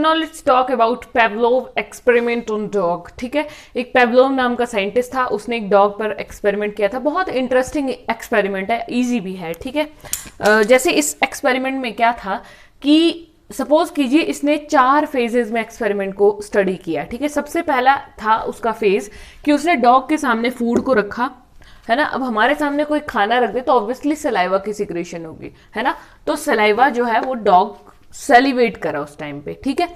Now let's talk about Pavlov experiment on dog. ठीक है, एक पेवलोव नाम का साइंटिस्ट था, उसने एक डॉग पर एक्सपेरिमेंट किया था। बहुत इंटरेस्टिंग एक्सपेरिमेंट है, इजी भी है। ठीक है, जैसे इस एक्सपेरिमेंट में क्या था कि सपोज कीजिए इसने 4 फेजेस में एक्सपेरिमेंट को स्टडी किया। ठीक है, सबसे पहला था उसका फेज कि उसने डॉग के सामने फूड को रखा, है ना। अब हमारे सामने कोई खाना रख दे तो ऑब्वियसली सलाइवा की सिक्रेशन होगी, है ना। तो सलाइवा जो है वो डॉग सेलिवेट करा उस टाइम पे। ठीक है,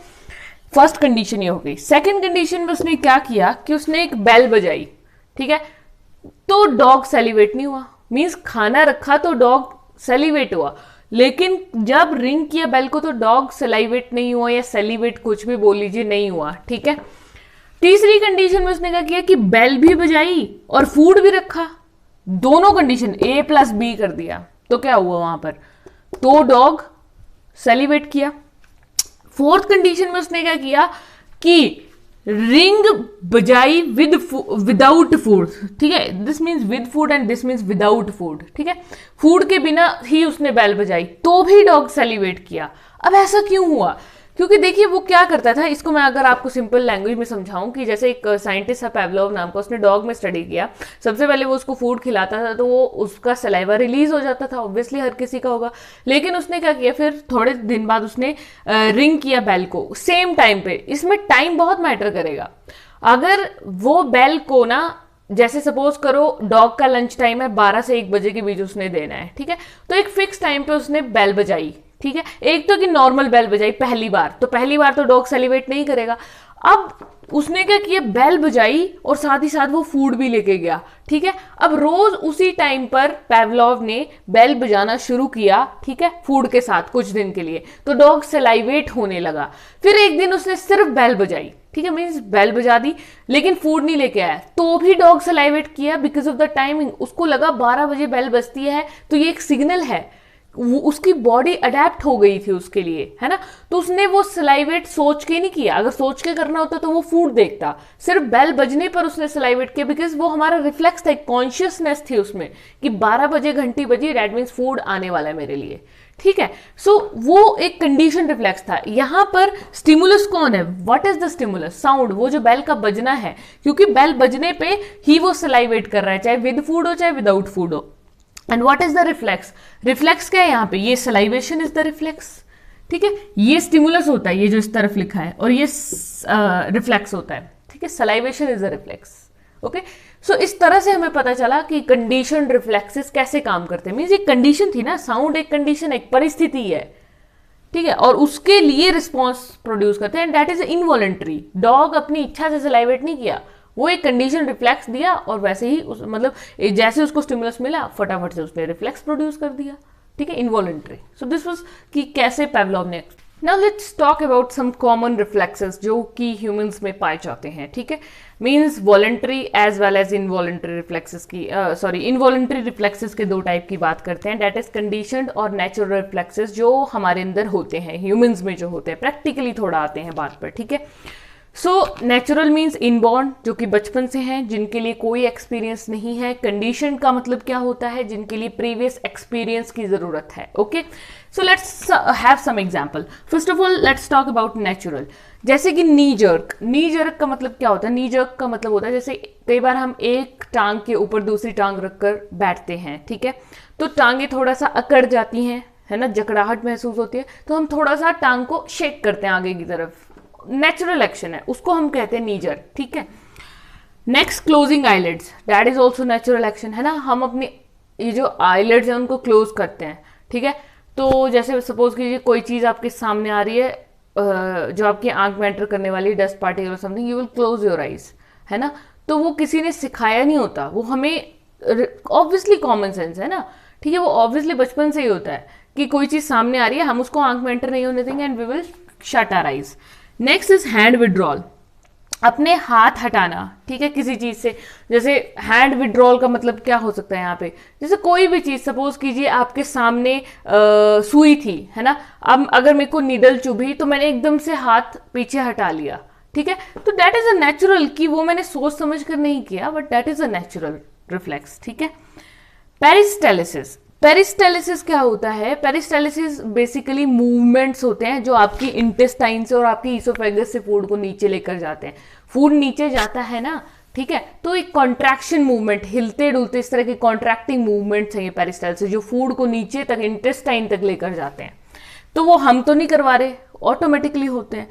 फर्स्ट कंडीशन ये हो गई। सेकंड कंडीशन में उसने क्या किया कि उसने एक बेल बजाई। ठीक है, तो डॉग सेलिवेट नहीं हुआ, मींस खाना रखा तो डॉग सेलिवेट हुआ, लेकिन जब रिंग किया बेल को तो डॉग सेलिवेट नहीं हुआ, या सेलिवेट कुछ भी बोल लीजिए, नहीं हुआ। ठीक है, तीसरी कंडीशन में उसने क्या किया कि बेल भी बजाई और फूड भी रखा, दोनों कंडीशन A+B कर दिया, तो क्या हुआ वहां पर, तो डॉग सेलिब्रेट किया। फोर्थ कंडीशन में उसने क्या किया कि रिंग बजाई विदाउट फूड। ठीक है, this means with food and this means without food. ठीक है, फूड के बिना ही उसने बेल बजाई तो भी डॉग सेलिब्रेट किया। अब ऐसा क्यों हुआ, क्योंकि देखिए वो क्या करता था, इसको मैं अगर आपको सिंपल लैंग्वेज में समझाऊं कि जैसे एक साइंटिस्ट है पेवलोव नाम का, उसने डॉग में स्टडी किया। सबसे पहले वो उसको फूड खिलाता था तो वो उसका सलाइवा रिलीज हो जाता था, ऑब्वियसली हर किसी का होगा। लेकिन उसने क्या किया, फिर थोड़े दिन बाद उसने रिंग किया बेल को सेम टाइम पे। इसमें टाइम बहुत मैटर करेगा। अगर वो बेल को ना, जैसे सपोज करो डॉग का लंच टाइम है 12 से 1 बजे के बीच उसने देना है। ठीक है, तो एक फिक्स टाइम पे उसने बेल बजाई। ठीक है, एक तो कि नॉर्मल बेल बजाई पहली बार, तो पहली बार तो डॉग सेलिब्रेट नहीं करेगा। अब उसने क्या किया, बेल बजाई और साथ ही साथ वो फूड भी लेके गया। ठीक है, अब रोज उसी टाइम पर पेवलोव ने बेल बजाना शुरू किया। ठीक है, फूड के साथ कुछ दिन के लिए, तो डॉग सेलिब्रेट होने लगा। फिर एक दिन उसने सिर्फ बेल बजाई। ठीक है, मीन्स बेल बजा दी लेकिन फूड नहीं लेके आया, तो भी डॉग सेलिब्रेट किया बिकॉज ऑफ द टाइमिंग। उसको लगा 12 बजे बेल बजती है तो ये एक सिग्नल है, वो उसकी बॉडी अडेप्ट हो गई थी उसके लिए, है ना। तो उसने वो सलाइवेट सोच के नहीं किया, अगर सोच के करना होता तो वो फूड देखता। सिर्फ बेल बजने पर उसने सलाइवेट किया बिकॉज वो हमारा रिफ्लेक्स था, कॉन्शियसनेस थी उसमें कि 12 बजे घंटी बजी, दैट मीन्स फूड आने वाला है मेरे लिए। ठीक है, सो वो एक कंडीशन रिफ्लेक्स था। यहां पर स्टिमुलस कौन है, what is the stimulus, sound, वो जो बेल का बजना है, क्योंकि बेल बजने पे ही वो सलाइवेट कर रहा है, चाहे विद फूड हो चाहे विदाउट फूड हो। And what is the reflex, reflex क्या है यहाँ पे, ये सलाइवेशन इज द रिफ्लेक्स। ठीक है, ये स्टिमुलस होता है, ये जो इस तरफ लिखा है, और ये रिफ्लेक्स होता है। ठीक है, salivation is the reflex. Okay, so इस तरह से हमें पता चला कि कंडीशन रिफ्लेक्सेस कैसे काम करते हैं। मींस एक कंडीशन थी ना, साउंड एक कंडीशन, एक परिस्थिति है। ठीक है, और उसके लिए रिस्पॉन्स प्रोड्यूस करते हैं, and that is involuntary. Dog अपनी इच्छा से सलाइवेट नहीं किया, वो एक कंडीशन रिफ्लेक्स दिया और वैसे ही मतलब जैसे उसको स्टिमुलस मिला फटाफट से उसने रिफ्लेक्स प्रोड्यूस कर दिया। ठीक है, इनवॉलंटरी। सो दिस वाज कि कैसे पेवलोव ने। Now let's talk about some common reflexes जो कि ह्यूमंस में पाए जाते हैं। ठीक है, means voluntary as well as involuntary reflexes की इनवॉलंटरी रिफ्लेक्सेस के 2 टाइप की बात करते हैं, दैट इज कंडीशनड और नेचुरल रिफ्लेक्सेस, जो हमारे अंदर होते हैं, ह्यूमंस में जो होते हैं, प्रैक्टिकली थोड़ा आते हैं बात पर। ठीक है, सो नेचुरल मीन्स इनबॉर्न, जो कि बचपन से हैं, जिनके लिए कोई एक्सपीरियंस नहीं है। कंडीशन का मतलब क्या होता है, जिनके लिए प्रीवियस एक्सपीरियंस की जरूरत है। Okay, so let's have some example. First of all let's talk about natural, जैसे कि नी जर्क। नी जर्क का मतलब क्या होता है, नी जर्क का मतलब होता है जैसे कई बार हम एक टांग के ऊपर दूसरी टांग रखकर बैठते हैं। ठीक है, तो टांगे थोड़ा सा अकड़ जाती हैं, है ना, जकड़ाहट महसूस होती है, तो हम थोड़ा सा टांग को शेक करते हैं आगे की तरफ, नेचुरल एक्शन है, उसको हम कहते हैं नी जर्क। ठीक है, next closing eyelids, that is also natural action, है ना। हम अपनी ये जो आईलिड्स है उनको क्लोज करते हैं। ठीक है, तो जैसे सपोज कीजिए कोई चीज आपके सामने आ रही है जो आपकी आंख में एंटर करने वाली dust particle something, you will close your eyes, है ना। तो वो किसी ने सिखाया नहीं होता, वो हमें ऑब्वियसली कॉमन सेंस है ना। ठीक है, वो ऑब्वियसली बचपन से ही होता है कि कोई चीज सामने आ रही है, हम उसको आंख में एंटर नहीं होने देंगे and we will shut our eyes. Next is hand withdrawal, अपने हाथ हटाना। ठीक है, किसी चीज से, जैसे हैंड विड्रॉल का मतलब क्या हो सकता है यहाँ पे, जैसे कोई भी चीज, सपोज कीजिए आपके सामने सुई थी, है ना। अब अगर मेरे को नीडल चुभी तो मैंने एकदम से हाथ पीछे हटा लिया। ठीक है, तो दैट इज अ नेचुरल, कि वो मैंने सोच समझ कर नहीं किया, but that is a natural reflex. ठीक है, पेरिस्टेलिसिस, पेरिस्टालिसिस क्या होता है? पेरिस्टालिसिस बेसिकली मूवमेंट्स होते हैं जो आपकी इंटेस्टाइन से और आपकी ईसोफेगस से फूड को नीचे लेकर जाते हैं। फूड नीचे जाता है ना, ठीक है, तो एक कॉन्ट्रैक्शन मूवमेंट, हिलते डुलते इस तरह के कॉन्ट्रैक्टिंग मूवमेंट्स हैं ये पेरिस्टालिसिस, जो फूड को नीचे तक इंटेस्टाइन तक लेकर जाते हैं। तो वो हम तो नहीं करवा रहे, ऑटोमेटिकली होते हैं।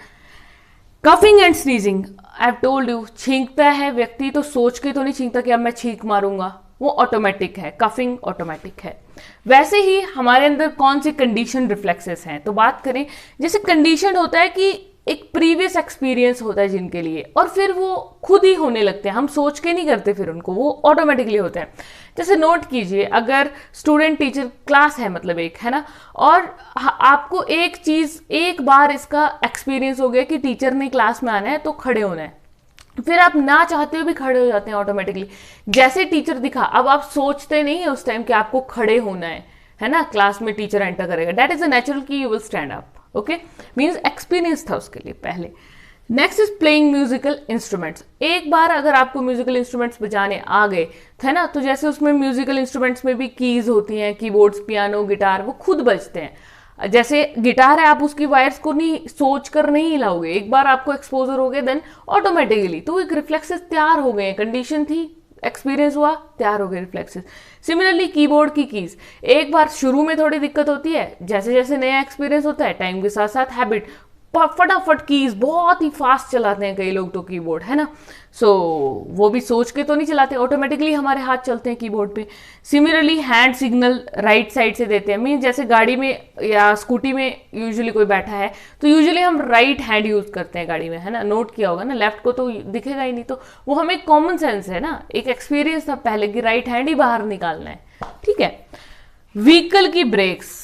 Coughing and sneezing, I have told you, छींकता है व्यक्ति तो सोच के तो नहीं छींकता कि अब मैं छींक मारूंगा, वो ऑटोमेटिक है, कफिंग ऑटोमेटिक है। वैसे ही हमारे अंदर कौन से कंडीशन रिफ्लेक्सेस हैं, तो बात करें, जैसे कंडीशन होता है कि एक प्रीवियस एक्सपीरियंस होता है जिनके लिए, और फिर वो खुद ही होने लगते हैं, हम सोच के नहीं करते, फिर उनको वो ऑटोमेटिकली होते हैं। जैसे नोट कीजिए, अगर स्टूडेंट टीचर क्लास है, मतलब एक है ना, और आपको एक चीज एक बार इसका एक्सपीरियंस हो गया कि टीचर ने क्लास में आना है तो खड़े होना है, फिर आप ना चाहते हुए भी खड़े हो जाते हैं ऑटोमेटिकली। जैसे टीचर दिखा, अब आप सोचते नहीं है उस टाइम कि आपको खड़े होना है ना, क्लास में टीचर एंटर करेगा, दैट इज अ नेचुरल कि you will stand up, okay, means experience था उसके लिए पहले। Next is playing musical instruments. एक बार अगर आपको म्यूजिकल इंस्ट्रूमेंट्स बजाने आ गए है ना, तो जैसे उसमें म्यूजिकल इंस्ट्रूमेंट्स में भी कीज होती हैं, कीबोर्ड्स, पियानो, गिटार, वो खुद बजते हैं। जैसे गिटार है, आप उसकी वायर्स को नहीं सोच कर नहीं हिलाओगे, एक बार आपको एक्सपोजर हो गए देन ऑटोमेटिकली, तो एक रिफ्लेक्सेस तैयार हो गए, कंडीशन थी, एक्सपीरियंस हुआ, तैयार हो गए रिफ्लेक्सेस। सिमिलरली कीबोर्ड की कीज, एक बार शुरू में थोड़ी दिक्कत होती है, जैसे जैसे नया एक्सपीरियंस होता है, टाइम के साथ साथ हैबिट, फटाफट कीज बहुत ही फास्ट चलाते हैं कई लोग तो कीबोर्ड, है ना, सो वो भी सोच के तो नहीं चलाते, ऑटोमेटिकली हमारे हाथ चलते हैं कीबोर्ड पे। Similarly hand signal right side से देते हैं, मीन जैसे गाड़ी में या स्कूटी में यूजुअली कोई बैठा है तो यूजुअली हम राइट हैंड यूज करते हैं गाड़ी में, है ना, नोट किया होगा ना, लेफ्ट को तो दिखेगा ही नहीं, तो वो हमें कॉमन सेंस है ना, एक एक्सपीरियंस था पहले कि राइट हैंड ही बाहर निकालना है, ठीक है। व्हीकल की ब्रेक्स,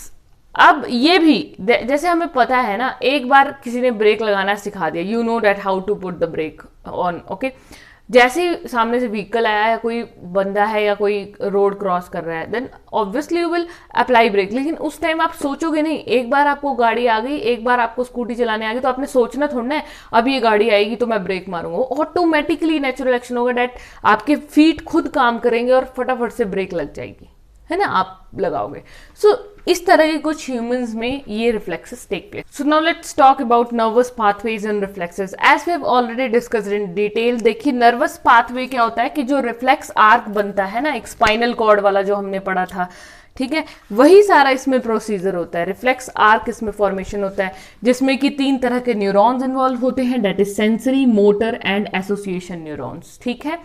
अब ये भी जैसे हमें पता है ना, एक बार किसी ने ब्रेक लगाना सिखा दिया, you know that how to put the brake on, okay, जैसे ही सामने से व्हीकल आया या कोई बंदा है या कोई रोड क्रॉस कर रहा है, then obviously you will apply brake, लेकिन उस टाइम आप सोचोगे नहीं, एक बार आपको गाड़ी आ गई, एक बार आपको स्कूटी चलाने आ गई, तो आपने सोचना थोड़ा है अब ये गाड़ी आएगी तो मैं ब्रेक मारूंगा, ऑटोमेटिकली नेचुरल एक्शन होगा, डेट आपके फीट खुद काम करेंगे और फटाफट से ब्रेक लग जाएगी, है ना, आप लगाओगे। सो इस तरह के कुछ ह्यूमंस में ये reflexes take place. So now let's talk about nervous pathways and reflexes as we have already discussed in detail. देखिए, नर्वस पाथवे क्या होता है कि जो रिफ्लेक्स आर्क बनता है ना, एक स्पाइनल कॉर्ड वाला जो हमने पढ़ा था, ठीक है, वही सारा इसमें प्रोसीजर होता है। रिफ्लेक्स आर्क इसमें फॉर्मेशन होता है जिसमें कि 3 तरह के न्यूरॉन्स इन्वॉल्व होते हैं, that is sensory, motor and association neurons, ठीक है।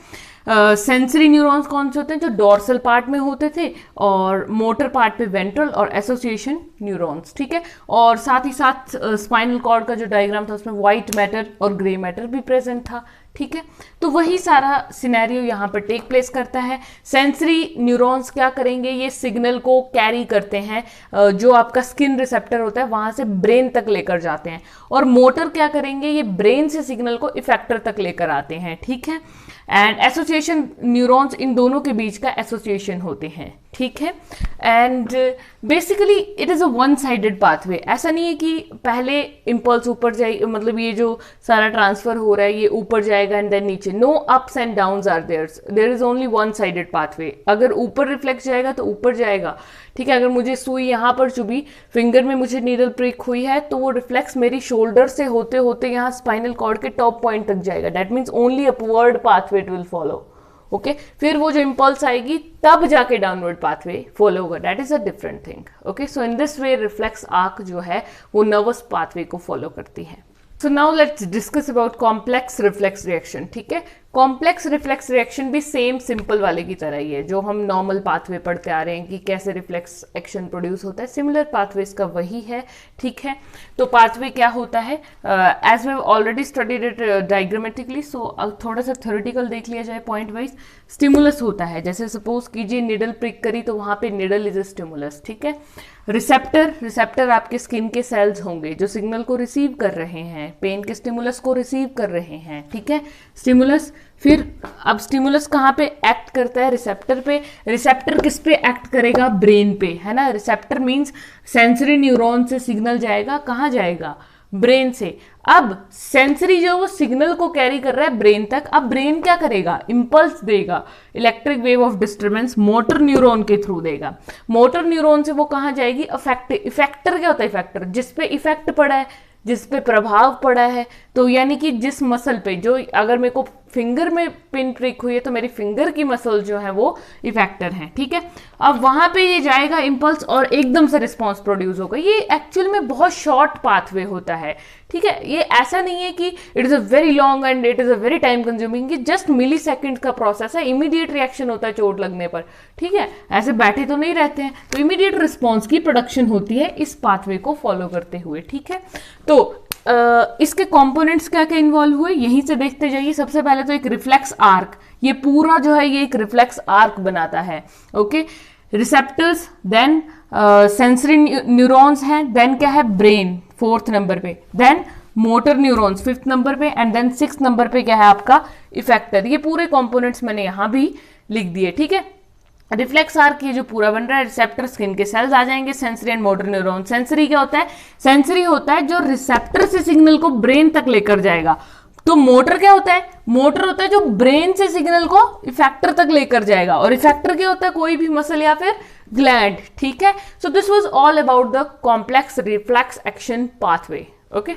सेंसरी न्यूरॉन्स कौन से होते हैं? जो डोर्सल पार्ट में होते थे, और मोटर पार्ट पे वेंट्रल, और एसोसिएशन न्यूरॉन्स, ठीक है। और साथ ही साथ स्पाइनल कॉर्ड का जो डायग्राम था उसमें व्हाइट मैटर और ग्रे मैटर भी प्रेजेंट था, ठीक है। तो वही सारा सिनेरियो यहाँ पर टेक प्लेस करता है। सेंसरी न्यूरॉन्स क्या करेंगे? ये सिग्नल को कैरी करते हैं, जो आपका स्किन रिसेप्टर होता है वहां से ब्रेन तक लेकर जाते हैं। और मोटर क्या करेंगे? ये ब्रेन से सिग्नल को इफेक्टर तक लेकर आते हैं, ठीक है। एंड एसोसिएशन न्यूरॉन्स, इन दोनों के बीच का एसोसिएशन होते हैं, ठीक है। And basically it is a one sided pathway. ऐसा नहीं है कि पहले इम्पल्स ऊपर जाए, मतलब ये जो सारा ट्रांसफर हो रहा है ये ऊपर जाएगा एंड देन नीचे। No ups and downs or there is only one sided pathway. अगर ऊपर रिफ्लेक्स जाएगा तो ऊपर जाएगा, ठीक है। अगर मुझे सुई यहाँ पर चुभी, फिंगर में मुझे नीडल प्रिक हुई है, तो वो रिफ्लेक्स मेरी शोल्डर से होते होते यहाँ स्पाइनल कॉर्ड के टॉप पॉइंट तक जाएगा। That means only upward pathway it will follow, okay. फिर वो जो इम्पल्स आएगी तब जाके डाउनवर्ड पाथवे फॉलो होगा, that is a different thing, okay. So in this way reflex arc जो है वो नर्वस पाथवे को फॉलो करती है। सो now let's discuss about complex reflex reaction, ठीक है। कॉम्प्लेक्स रिफ्लेक्स रिएक्शन भी सेम सिंपल वाले की तरह ही है, जो हम नॉर्मल पाथवे पढ़ते आ रहे हैं कि कैसे रिफ्लेक्स एक्शन प्रोड्यूस होता है, सिमिलर पाथवे इसका वही है, ठीक है। तो पाथवे क्या होता है? As we have already studied it diagrammatically, so अब थोड़ा सा थ्योरेटिकल देख लिया जाए पॉइंट वाइज। स्टिमुलस होता है, जैसे सपोज कीजिए निडल प्रिक करी तो वहां पे निडल इज अ स्टिमुलस, ठीक है। रिसेप्टर आपके स्किन के सेल्स होंगे जो सिग्नल को रिसीव कर रहे हैं, पेन के स्टिमुलस को रिसीव कर रहे हैं, ठीक है। स्टिमुलस, फिर अब स्टिमुलस कहाँ पे एक्ट करता है? रिसेप्टर पे। रिसेप्टर किस पे एक्ट करेगा? ब्रेन पे, है ना। रिसेप्टर मींस सेंसरी न्यूरॉन से सिग्नल जाएगा, कहाँ जाएगा? ब्रेन से। अब सेंसरी जो वो सिग्नल को कैरी कर रहा है ब्रेन तक, अब ब्रेन क्या करेगा, इंपल्स देगा, electric wave of disturbance motor neuron के थ्रू देगा। मोटर न्यूरॉन से वो कहाँ जाएगी, इफेक्टर क्या होता है, इफेक्टर जिसपे इफेक्ट पड़ा है, जिस पे प्रभाव पड़ा है। तो यानी कि जिस मसल पे, जो अगर मेरे को फिंगर में पिन प्रिक हुई है तो मेरी फिंगर की मसल जो है वो इफेक्टर है, ठीक है। अब वहां पे ये जाएगा इम्पल्स और एकदम से रिस्पॉन्स प्रोड्यूस होगा। ये एक्चुअल में बहुत शॉर्ट पाथवे होता है, ठीक है। ये ऐसा नहीं है कि it is a very long and it is a very time consuming, ये जस्ट मिली सेकेंड का प्रोसेस है, इमीडिएट रिएक्शन होता है चोट लगने पर, ठीक है। ऐसे बैठे तो नहीं रहते हैं, तो इमीडिएट रिस्पॉन्स की प्रोडक्शन होती है इस पाथवे को फॉलो करते हुए, ठीक है। तो इसके कंपोनेंट्स क्या क्या इन्वॉल्व हुए यहीं से देखते जाइए। सबसे पहले तो एक रिफ्लेक्स आर्क, ये पूरा जो है ये एक रिफ्लेक्स आर्क बनाता है, okay. Receptors, then sensory neurons हैं, देन क्या है ब्रेन 4th नंबर पे, then motor neurons 5th number पे, एंड देन 6th नंबर पे क्या है आपका इफेक्टर। ये पूरे कंपोनेंट्स मैंने यहां भी लिख दिए, ठीक है। रिफ्लेक्स आर्क ये जो पूरा बन रहा है, रिसेप्टर स्किन के सेल्स आ जाएंगे, sensory and motor neuron. Sensory क्या होता है, सेंसरी होता है जो रिसेप्टर से सिग्नल को ब्रेन तक लेकर जाएगा। तो मोटर क्या होता है, मोटर होता है जो ब्रेन से सिग्नल को इफेक्टर तक लेकर जाएगा, और इफेक्टर क्या होता है, कोई भी मसल या फिर ग्लैंड, ठीक है। So this was all about the complex reflex action pathway, okay.